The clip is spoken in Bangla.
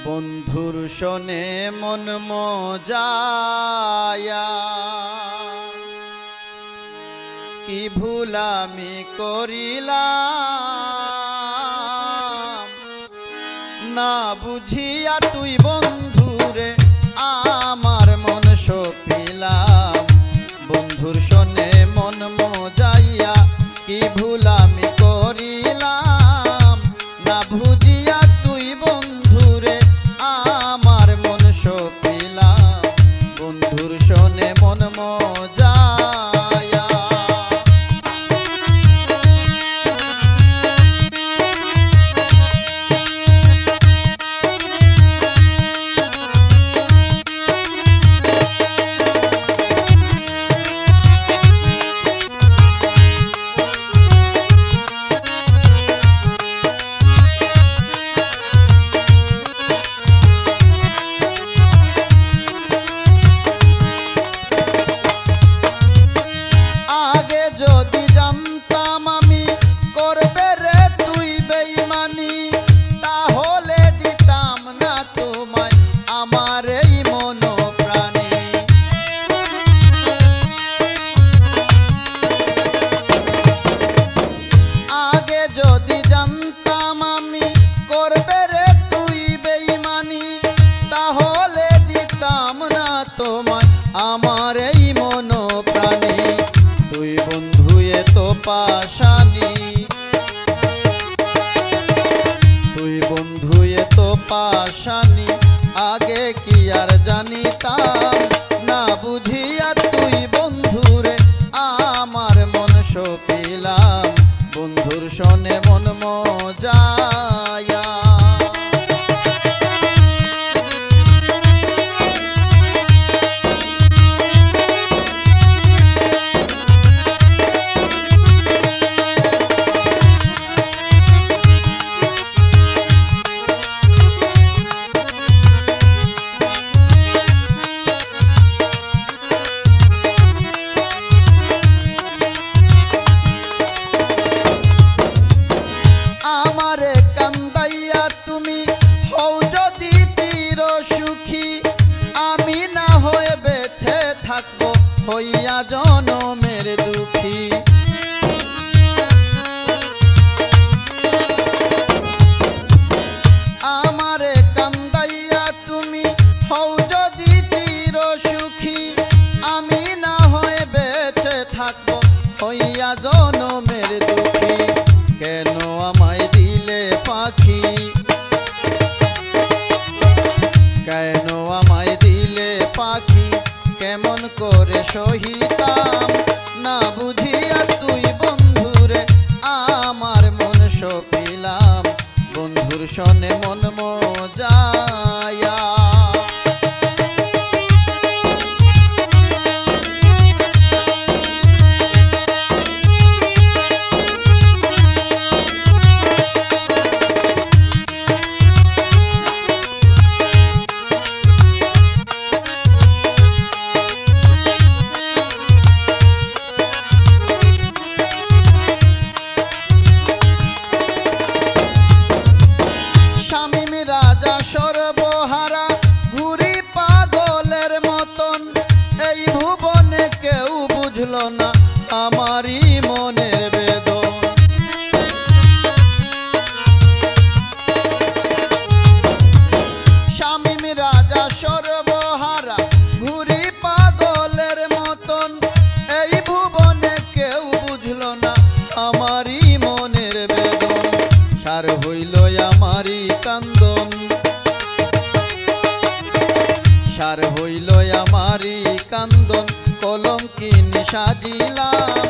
বন্ধুর শোনে মন মজায়া কি ভুল আমি করিলাম না বুঝিয়া তুই বন্ধুরে আমার মন সপিলাম। বন্ধুর শোনে মন মজাইয়া কি ভুল আমি করিলাম না বুঝিয়া তুই বন্ধুরে আমার মন সপিলাম। বন্ধুর শোনে মন মজাইয়া আমার এই মন প্রাণী। তুই বন্ধু এত পাশানি, তুই বন্ধু এত পাশানি আগে কি আর জানিতাম না বুঝিয়া তুই বন্ধুরে আমার মন সপিলাম। বন্ধুর শোনে মন মজায়া হইয়া জনমের দুঃখী। আমারে কান্দাইয়া তুমি হও যদি চির সুখী, আমি না হয়ে বেঁচে থাকবো হইয়া জনমের দুঃখী। কেন আমায় দিলে পাখি, কেন আমায় দিলে পাখি, কেমন করে সহিতাম না বুঝিয়া তুই বন্ধুরে আমার মন সপিলাম। বন্ধুর শোনে মন মজায়া সর্বহারা ঘুরি পাগলের মতন। এই ভুবনে কেউ বুঝলো না আমারই মনের বেদন। শামীম রাজা সর্বহারা ঘুরি পাগলের মতন। এই ভুবনে কেউ বুঝলো না আমারই মনের বেদন। সার হইল আমারই কান্দন, সার হইল আমারই কান্দন। কলঙ্কিনী সাজিলাম